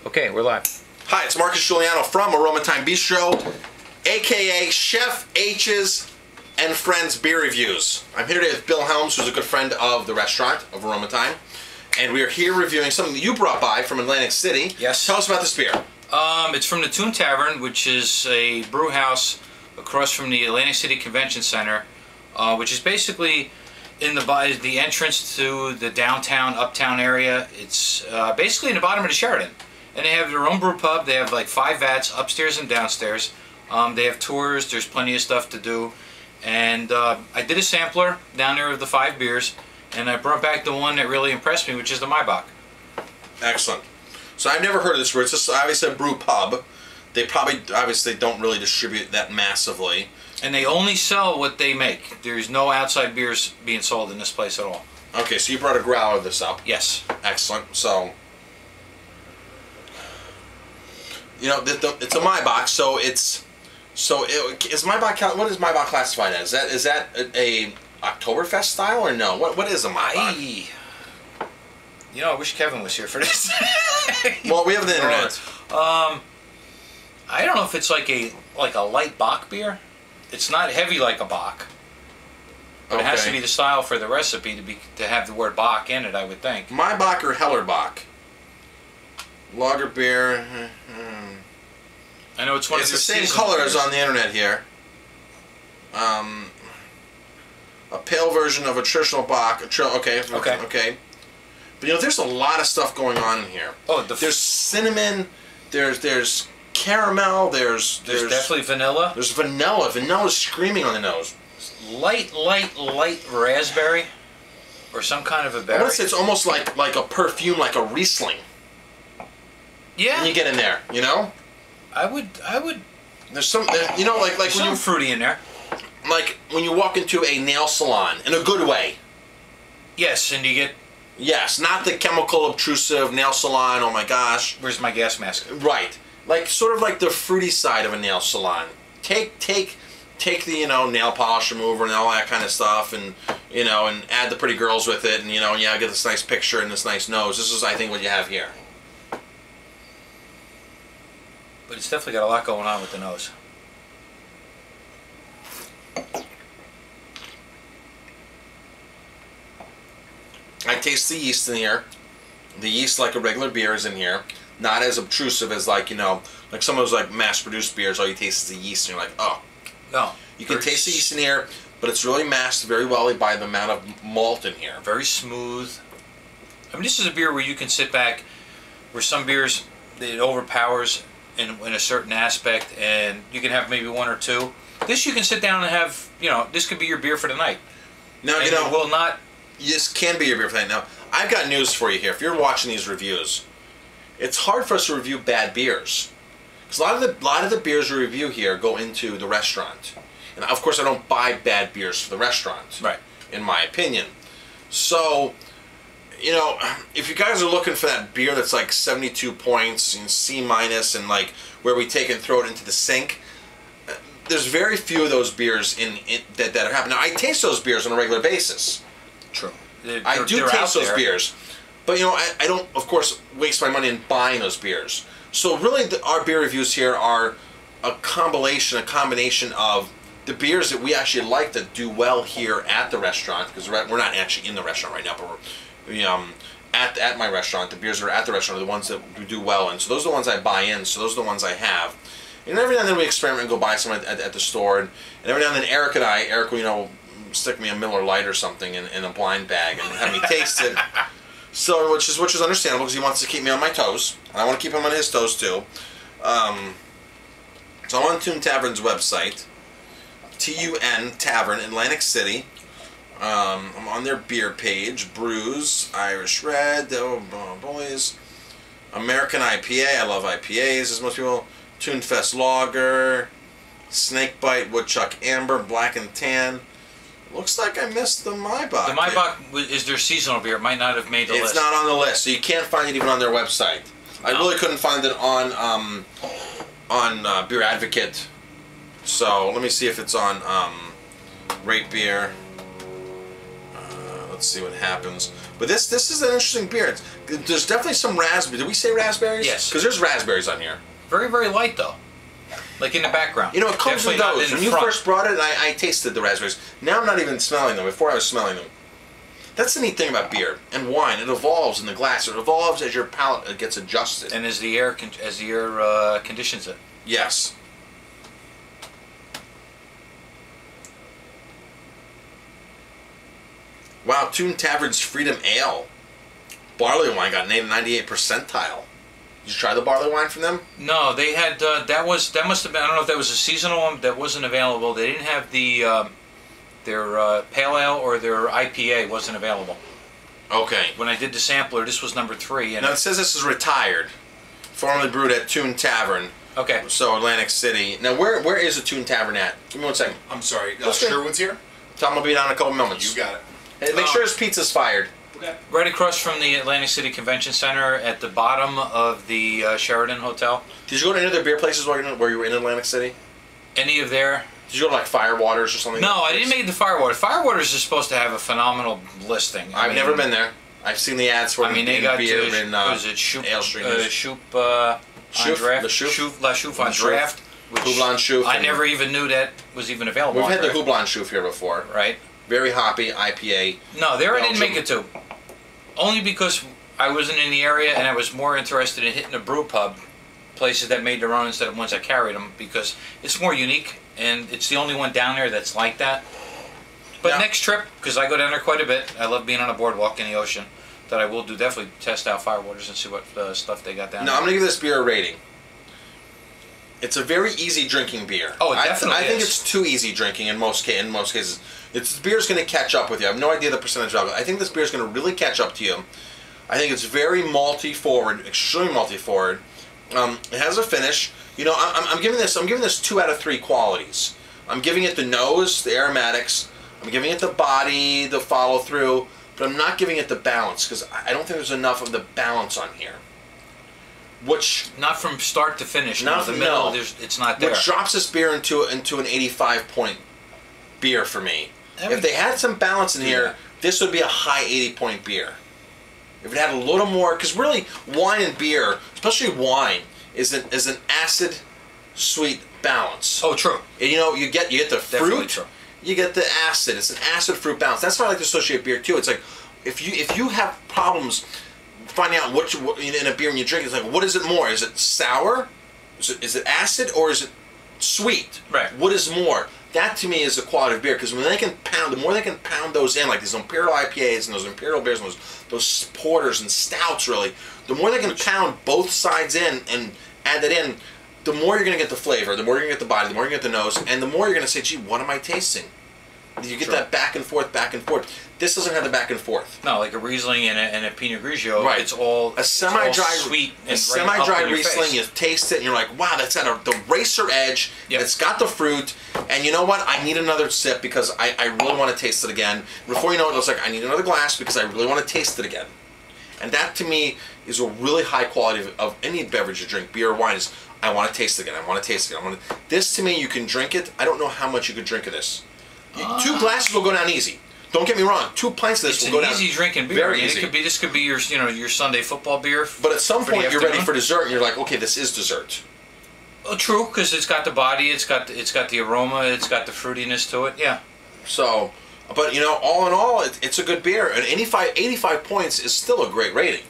Okay, we're live. Hi, it's Marcus Guiliano from Aroma Thyme Bistro, aka Chef H's and Friends Beer Reviews. I'm here today with Bill Helms, who's a good friend of the restaurant of Aroma Thyme, and we are here reviewing something that you brought by from Atlantic City. Yes. Tell us about this beer. It's from the Tun Tavern, which is a brew house across from the Atlantic City Convention Center, which is basically in the entrance to the downtown, uptown area. It's basically in the bottom of the Sheraton. And they have their own brew pub. They have like 5 vats upstairs and downstairs. They have tours. There's plenty of stuff to do. And I did a sampler down there of the 5 beers, and I brought back the one that really impressed me, which is the Maibock. Excellent. So I've never heard of this brew. It's just obviously a brew pub. They probably obviously don't really distribute that massively. And they only sell what they make. There's no outside beers being sold in this place at all. Okay, so you brought a growler of this up. Yes. Excellent. So, you know, it's a Maibock, so it's is Maibock, what is Maibock classified as? Is that a Oktoberfest style or no? What is a Maibock? You know, I wish Kevin was here for this. Well, we have the internet. I don't know if it's like a light Bock beer. It's not heavy like a Bock. But it has to be the style for the recipe to have the word Bock in it, I would think. Maibock or Hellerbock? Lager beer. I know it's one of the same color as on the internet here. A pale version of a traditional Bock. Okay. But you know, there's a lot of stuff going on in here. Oh, there's cinnamon. There's caramel. There's definitely vanilla. There's vanilla. Vanilla's screaming on the nose. Light raspberry, or some kind of a berry. I want to say it's almost like a perfume, like a Riesling. Yeah. When you get in there, you know. I would. There's some, you know, like when some fruity in there. Like when you walk into a nail salon in a good way. Yes, and you get. Yes, not the chemical obtrusive nail salon. Oh my gosh. Where's my gas mask? Right, like sort of like the fruity side of a nail salon. Take the nail polish remover and all that kind of stuff, and and add the pretty girls with it, and get this nice picture and this nice nose. This is, I think, what you have here. But it's definitely got a lot going on with the nose. I taste the yeast in here. The yeast, like a regular beer, is in here. Not as obtrusive as like some of those like mass-produced beers. All you taste is the yeast, and you're like, oh. No. You can taste the yeast in here, but it's really masked very well by the amount of malt in here. Very smooth. I mean, this is a beer where you can sit back, where some beers, it overpowers in a certain aspect, and you can have maybe 1 or 2. This you can sit down and have, this could be your beer for the night. Now, and it will not... This can be your beer for the night. Now, I've got news for you here. If you're watching these reviews, it's hard for us to review bad beers. Because a lot of the beers we review here go into the restaurant. And of course I don't buy bad beers for the restaurant. Right. In my opinion. So, if you guys are looking for that beer that's like 72 points and C- and like where we take and throw it into the sink, there's very few of those beers that are happening. Now, I taste those beers on a regular basis. True. I do taste those beers. But I don't, of course, waste my money in buying those beers. So really, our beer reviews here are a combination of the beers that we actually like that do well here at the restaurant, because we're not actually in the restaurant right now, but we're at my restaurant. The beers that are at the restaurant are the ones that we do well in. So those are the ones I buy in. So those are the ones I have. And every now and then we experiment and go buy some at the store. And every now and then Eric will stick me a Miller Lite or something in a blind bag and have me taste it. So, which is understandable, because he wants to keep me on my toes, and I want to keep him on his toes too. So I'm on Tun Tavern's website, TUN Tavern, Atlantic City. I'm on their beer page, brews, Irish Red, boys, American IPA. I love IPAs, as most people. Tunfest Lager, Snakebite, Woodchuck Amber, Black and Tan. Looks like I missed the Maibock. The Maibock is their seasonal beer. It might not have made the list. It's not on the list, so you can't find it even on their website. No. I really couldn't find it on Beer Advocate. So let me see if it's on Rate Beer. Let's see what happens. But this is an interesting beer. There's definitely some raspberry. Did we say raspberries? Yes. Because there's raspberries on here. Very, very light though. Like in the background. You know, it comes and goes. When you first brought it, I tasted the raspberries. Now I'm not even smelling them. Before I was smelling them. That's the neat thing about beer and wine. It evolves in the glass. It evolves as your palate gets adjusted. And as the air conditions it. Yes. Wow, Tun Tavern's Freedom Ale. Barley wine got named 98th percentile. Did you try the barley wine from them? No, they had, that must have been, I don't know if that was a seasonal one that wasn't available. They didn't have the, their Pale Ale or their IPA wasn't available. Okay. When I did the sampler, this was number 3. And now it says this is retired. Formerly brewed at Tun Tavern. Okay. So Atlantic City. Now where is the Tun Tavern at? Give me one second. I'm sorry. Sherwood's here? Tell them I'll be down in a couple moments. You got it. Hey, make sure his pizza's fired. Okay. Right across from the Atlantic City Convention Center at the bottom of the Sheraton Hotel. Did you go to any of their beer places while you were in Atlantic City? Any of their... Did you go to like Firewaters or something? No, I didn't make the Firewater. Firewaters is supposed to have a phenomenal listing. I've never been there. I've seen the ads for they got beer in was it Shoop, Ale Street. Shoop on draft? The Shoop? La Shoop on draft. Houblon Shoop. I never even knew that was even available. We've had the Houblon Shoop here before. Right. Very hoppy IPA. No, there I didn't make it to. Only because I wasn't in the area and I was more interested in hitting a brew pub, places that made their own instead of ones that carried them, because it's more unique and it's the only one down there that's like that. But yeah. Next trip, because I go down there quite a bit, I love being on a boardwalk in the ocean, that I will do definitely test out Firewaters and see what stuff they got down there. No, I'm going to give this beer a rating. It's a very easy drinking beer. Oh, it definitely I think it's too easy drinking in most cases. This beer's going to catch up with you. I have no idea the percentage of it. I think this beer's going to really catch up to you. I think it's very malty forward, extremely malty forward. It has a finish. You know, I'm giving this 2 out of 3 qualities. I'm giving it the nose, the aromatics. I'm giving it the body, the follow through, but I'm not giving it the balance because I don't think there's enough of the balance on here. Which not from start to finish. Not the middle. It's not there. Which drops this beer into an 85-point beer for me. If they had some balance in here, this would be a high 80-point beer. If it had a little more, because really wine and beer, especially wine, is an acid sweet balance. Oh, true. And you know, you get the fruit, true. You get the acid. It's an acid fruit balance. That's why I like to associate beer too. It's like if you have problems finding out what in a beer when you drink, it's like, what is it more? Is it sour? Is it acid or is it sweet? Right. What is more? That to me is the quality of beer, because when they can pound, the more they can pound those in, like these Imperial IPAs and those Imperial beers and those porters and stouts, really, the more they can pound both sides in and add that in, the more you're going to get the flavor, the more you're going to get the body, the more you're going to get the nose, and the more you're going to say, gee, what am I tasting? You get that back and forth, back and forth. This doesn't have the back and forth. No, like a Riesling and a Pinot Grigio, right. It's all a semi-dry, sweet and a semi-dry Riesling. Face. You taste it and you're like, wow, that's at the racer edge. Yep. It's got the fruit, and you know what? I need another sip because I really want to taste it again. Before you know it, it's like I need another glass because I really want to taste it again. And that to me is a really high quality of any beverage you drink, beer or wine. Is I want to taste it again. I want to taste it again. This to me, you can drink it. I don't know how much you could drink of this. 2 glasses will go down easy. Don't get me wrong. 2 pints of this will go down. It's an easy drinking beer. Very easy. This could be your your Sunday football beer. But at some point you're ready for dessert, and you're like, okay, this is dessert. Oh, true, because it's got the body, it's got the aroma, it's got the fruitiness to it. Yeah. So, but you know, all in all, it's a good beer, and 85 points is still a great rating.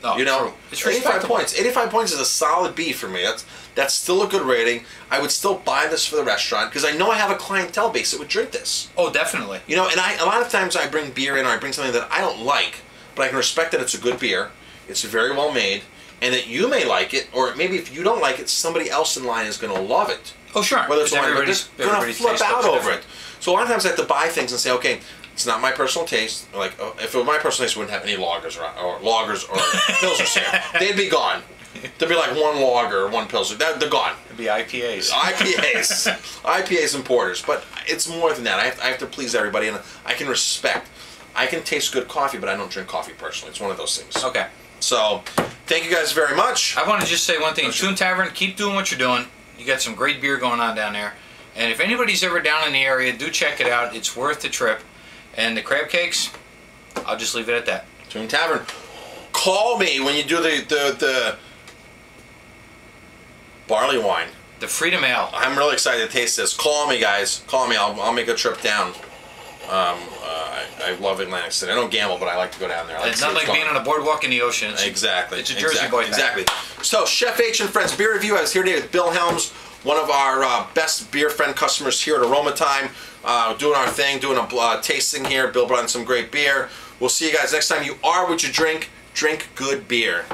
Oh, you know, true. It's 85 points. 85 points is a solid B for me. That's still a good rating. I would still buy this for the restaurant because I know I have a clientele base that would drink this. Oh, definitely. You know, and a lot of times I bring beer in or I bring something that I don't like, but I can respect that it's a good beer, it's very well made, and that you may like it, or maybe if you don't like it, somebody else in line is going to love it. Oh, sure. Whether it's wine, they're going to flip out over it. So a lot of times I have to buy things and say, okay, it's not my personal taste. Like, if it were my personal taste, we wouldn't have any lagers or pilsners here. They'd be gone. There'd be like 1 lager or 1 pilsner. They're gone. It'd be IPAs. IPAs and porters. But it's more than that. I have to please everybody, and I can respect. I can taste good coffee, but I don't drink coffee personally. It's one of those things. Okay. So, thank you guys very much. I want to just say one thing. Tun Tavern, keep doing what you're doing. You got some great beer going on down there. And if anybody's ever down in the area, do check it out. It's worth the trip. And the crab cakes, I'll just leave it at that. Tun Tavern. Call me when you do the barley wine. The Freedom Ale. I'm really excited to taste this. Call me, guys. Call me. I'll make a trip down. I love Atlantic City. I don't gamble, but I like to go down there. It's not like being on a boardwalk in the ocean. Exactly. It's a Jersey boy. Exactly. So, Chef H and Friends Beer Review. I was here today with Bill Helms, one of our best beer friend customers here at Aroma Thyme, doing our thing, doing a tasting here. Bill brought in some great beer. We'll see you guys next time. You are what you drink. Drink good beer.